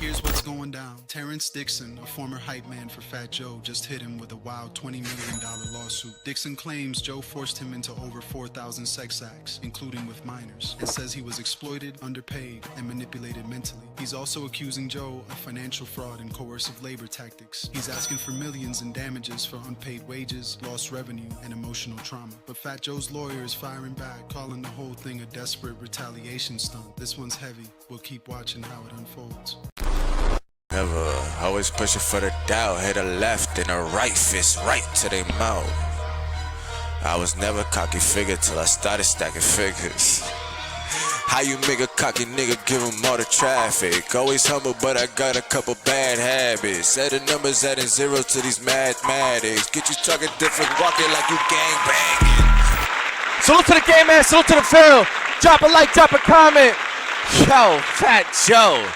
Here's what's going down. Terrance Dixon, a former hype man for Fat Joe, just hit him with a wild $20 million lawsuit. Dixon claims Joe forced him into over 4,000 sex acts, including with minors, and says he was exploited, underpaid, and manipulated mentally. He's also accusing Joe of financial fraud and coercive labor tactics. He's asking for millions in damages for unpaid wages, lost revenue, and emotional trauma. But Fat Joe's lawyer is firing back, calling the whole thing a desperate retaliation stunt. This one's heavy. We'll keep watching how it unfolds. Never, always pushing for the doubt. Hit a left and a right fist right to their mouth. I was never cocky figure till I started stacking figures. How you make a cocky nigga give him all the traffic? Always humble, but I got a couple bad habits. Set the numbers adding zeros to these mathematics. Get you talking different, walking like you gang banging. Salute to the game, man. Salute to the Ville. Drop a like, drop a comment. Yo, Fat Joe.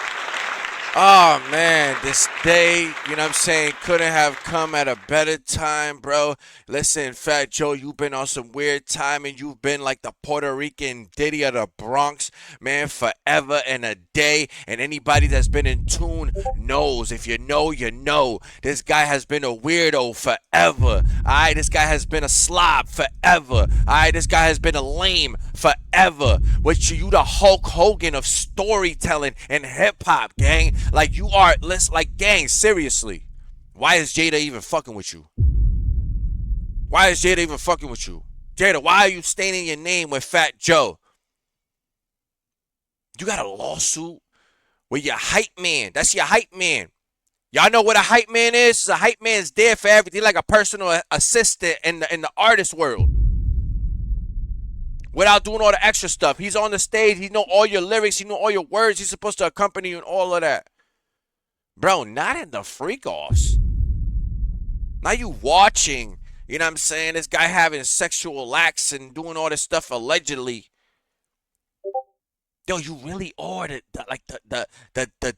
Oh, man, this day, you know what I'm saying, couldn't have come at a better time, bro. Listen, Fat Joe, you've been on some weird time, and you've been like the Puerto Rican Diddy of the Bronx, man, forever and a day. And anybody that's been in tune knows. If you know, you know. This guy has been a weirdo forever, all right? This guy has been a slob forever, all right? This guy has been a lame forever. Which you the Hulk Hogan of storytelling and hip-hop, gang. Like, you are, like, gang, seriously. Why is Jada even fucking with you? Why is Jada even fucking with you? Jada, why are you staining your name with Fat Joe? You got a lawsuit with your hype man. That's your hype man. Y'all know what a hype man is? A hype man's there for everything, like a personal assistant in the artist world. Without doing all the extra stuff. He's on the stage. He know all your lyrics. He know all your words. He's supposed to accompany you and all of that. Bro, not in the freak-offs. Now you watching, you know what I'm saying, this guy having sexual acts and doing all this stuff allegedly. Yo, you really are the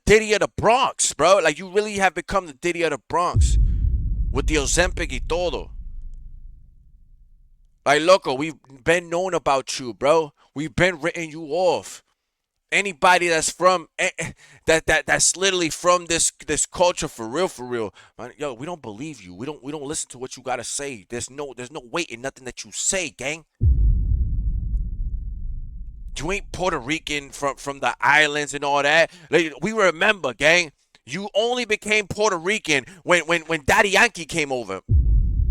Diddy of the Bronx, bro. Like, you really have become the Diddy of the Bronx. With the Ozempic y todo. Like, loco, we've been known about you, bro. We've been written you off. Anybody that's from that's literally from this culture for real, man, yo, we don't believe you. We don't listen to what you gotta say. There's no weight in nothing that you say, gang. You ain't Puerto Rican from the islands and all that. Like, we remember, gang. You only became Puerto Rican when Daddy Yankee came over.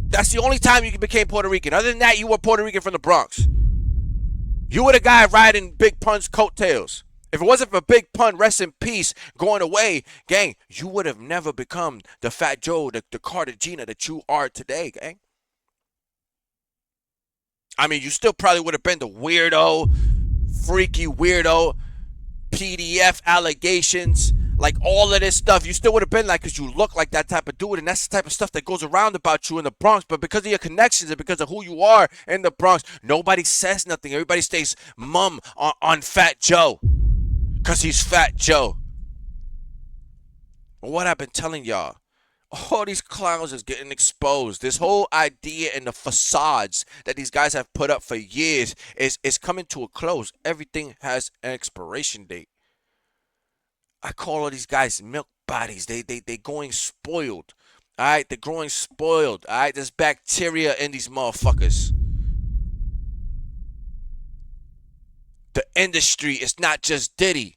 That's the only time you became Puerto Rican. Other than that, you were Puerto Rican from the Bronx. You were the guy riding Big Pun's coattails. If it wasn't for Big Pun, rest in peace, going away, gang, you would have never become the Fat Joe, the Cartagena that you are today, gang. I mean, you still probably would have been the weirdo, freaky weirdo, PDF allegations, like all of this stuff. You still would have been like, because you look like that type of dude, and that's the type of stuff that goes around about you in the Bronx. But because of your connections and because of who you are in the Bronx, nobody says nothing. Everybody stays mum on Fat Joe. Because he's Fat Joe. But what I've been telling y'all, all these clowns is getting exposed. This whole idea and the facades that these guys have put up for years is coming to a close. Everything has an expiration date. I call all these guys milk bodies. They going spoiled. All right, they're growing spoiled. All right, there's bacteria in these motherfuckers. The industry is not just Diddy.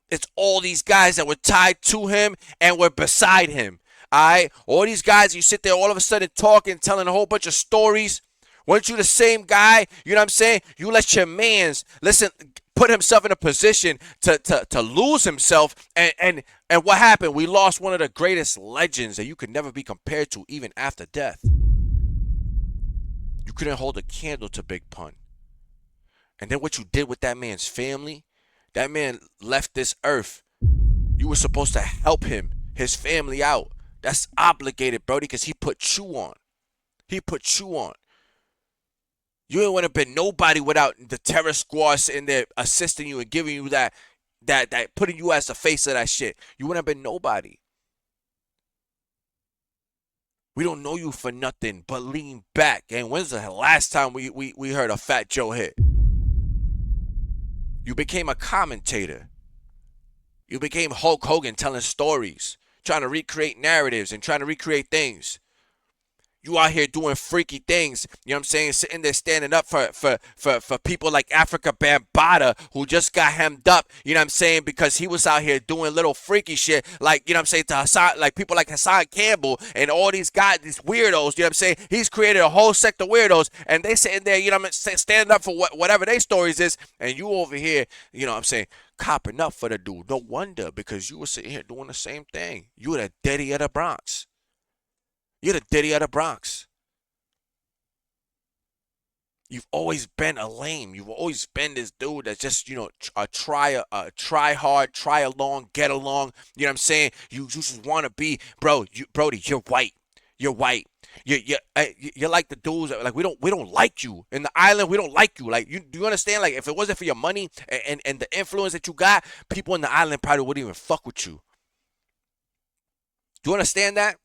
It's all these guys that were tied to him and were beside him. All right? All these guys, you sit there all of a sudden talking, telling a whole bunch of stories. Weren't you the same guy? You know what I'm saying? You let your mans, listen, put himself in a position to lose himself. And what happened? We lost one of the greatest legends that you could never be compared to even after death. You couldn't hold a candle to Big Pun. And then what you did with that man's family, that man left this earth. You were supposed to help him, his family out. That's obligated, Brody, because he put you on. He put you on. You ain't want to be nobody without the terror squad sitting there assisting you and giving you that putting you as the face of that shit. You wouldn't have been nobody. We don't know you for nothing but lean back. And when's the last time we heard a Fat Joe hit? You became a commentator. You became Hulk Hogan telling stories, trying to recreate narratives and trying to recreate things. You out here doing freaky things, you know what I'm saying? Sitting there standing up for people like Africa Bambaataa, who just got hemmed up, you know what I'm saying? Because he was out here doing little freaky shit, like, you know what I'm saying, to Hassan, like people like Hassan Campbell and all these guys, these weirdos, you know what I'm saying? He's created a whole sect of weirdos, and they sitting there, you know what I'm saying, standing up for whatever their stories is, and you over here, you know what I'm saying, copping up for the dude. No wonder, because you were sitting here doing the same thing. You were the Diddy of the Bronx. You're the Diddy of the Bronx. You've always been a lame. You've always been this dude that's just, you know, try hard, try along, get along. You know what I'm saying? You just want to be, bro. Brody, you're white. You're white. You're like the dudes that, like, we don't like you in the island. We don't like you. Like, do you understand? Like, if it wasn't for your money and the influence that you got, people in the island probably wouldn't even fuck with you. Do you understand that?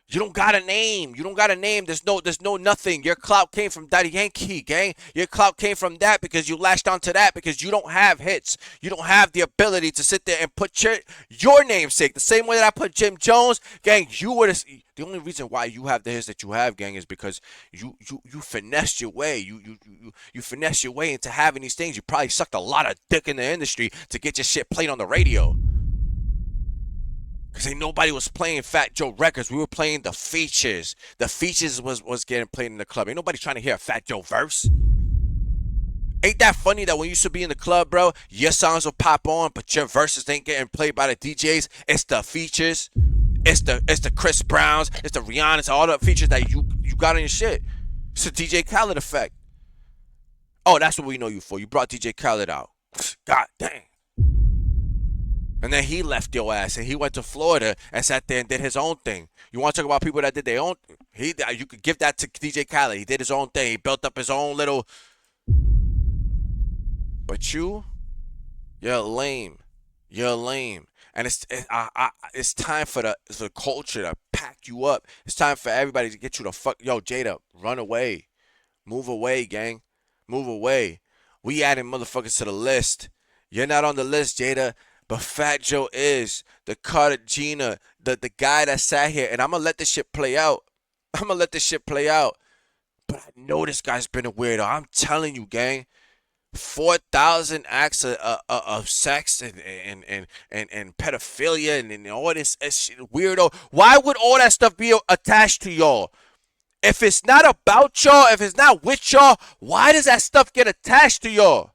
You don't got a name. You don't got a name. There's no nothing. Your clout came from Daddy Yankee, gang. Your clout came from that because you latched onto that because you don't have hits. You don't have the ability to sit there and put your namesake. The same way that I put Jim Jones, gang, you were the only reason why you have the hits that you have, gang, is because you finessed your way. You finessed your way into having these things. You probably sucked a lot of dick in the industry to get your shit played on the radio. Because ain't nobody was playing Fat Joe records. We were playing the features. The features was getting played in the club. Ain't nobody trying to hear a Fat Joe verse. Ain't that funny that when you used to be in the club, bro, your songs will pop on, but your verses ain't getting played by the DJs? It's the features. It's the Chris Browns. It's the Rihanna's. All the features that you got on your shit. It's the DJ Khaled effect. Oh, that's what we know you for. You brought DJ Khaled out. God dang. And then he left your ass and he went to Florida and sat there and did his own thing. You want to talk about people that did their own? You could give that to DJ Khaled. He did his own thing. He built up his own little. But you're lame. You're lame. And it's time for the culture to pack you up. It's time for everybody to get you the fuck. Yo, Jada, run away. Move away, gang. Move away. We adding motherfuckers to the list. You're not on the list, Jada. But Fat Joe is the Cartagena, the guy that sat here, and I'm gonna let this shit play out. But I know this guy's been a weirdo. I'm telling you, gang. 4,000 acts of sex and pedophilia and all this shit, weirdo. Why would all that stuff be attached to y'all? If it's not about y'all, if it's not with y'all, why does that stuff get attached to y'all?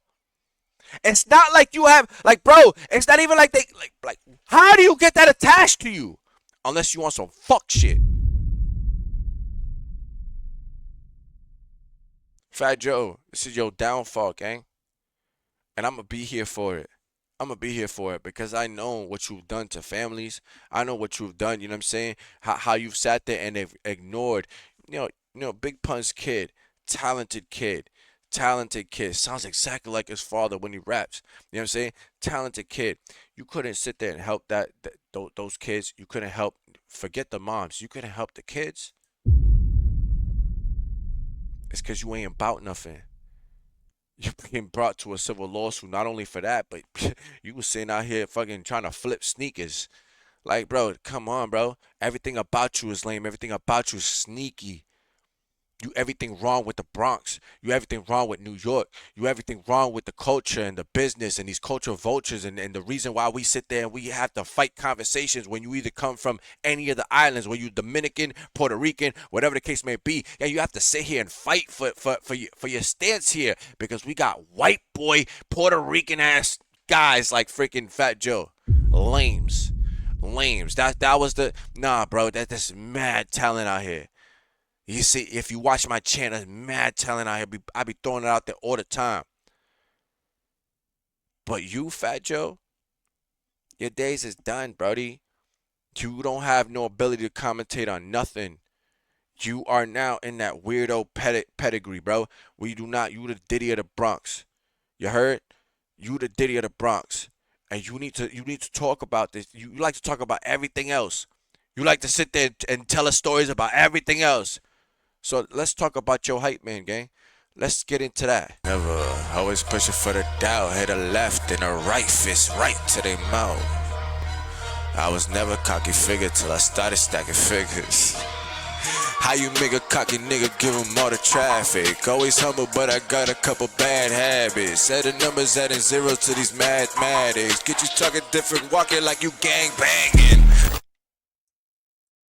It's not like you have, like, bro, it's not even like they, like, how do you get that attached to you? Unless you want some fuck shit. Fat Joe, this is your downfall, gang. And I'm going to be here for it. I'm going to be here for it because I know what you've done to families. I know what you've done, you know what I'm saying? How you've sat there and they've ignored, you know, Big Pun's kid, talented kid. Sounds exactly like his father when he raps. You know what I'm saying? Talented kid. You couldn't sit there and help those kids. You couldn't help. Forget the moms. You couldn't help the kids. It's because you ain't about nothing. You're being brought to a civil lawsuit not only for that, but you was sitting out here fucking trying to flip sneakers. Like, bro, come on, bro. Everything about you is lame. Everything about you is sneaky. You everything wrong with the Bronx. You everything wrong with New York. You everything wrong with the culture and the business and these culture vultures and the reason why we sit there and we have to fight conversations when you either come from any of the islands, where you Dominican, Puerto Rican, whatever the case may be. And you have to sit here and fight for your stance here because we got white boy Puerto Rican ass guys like freaking Fat Joe. Lames. That was the bro, that's mad talent out here. You see, if you watch my channel, mad talent out here. I be throwing it out there all the time. But you, Fat Joe, your days is done, brody. You don't have no ability to commentate on nothing. You are now in that weirdo pedigree, bro. You the Diddy of the Bronx. You heard? You the Diddy of the Bronx. And you need to talk about this. You like to talk about everything else. You like to sit there and tell us stories about everything else. So let's talk about your hype man, gang. Let's get into that. Never, always pushing for the doubt. Hit a left and a right fist right to their mouth. I was never cocky figure till I started stacking figures. How you make a cocky nigga give him all the traffic? Always humble, but I got a couple bad habits. Adding numbers, adding zeros to these mathematics. Get you talking different, walking like you gang banging.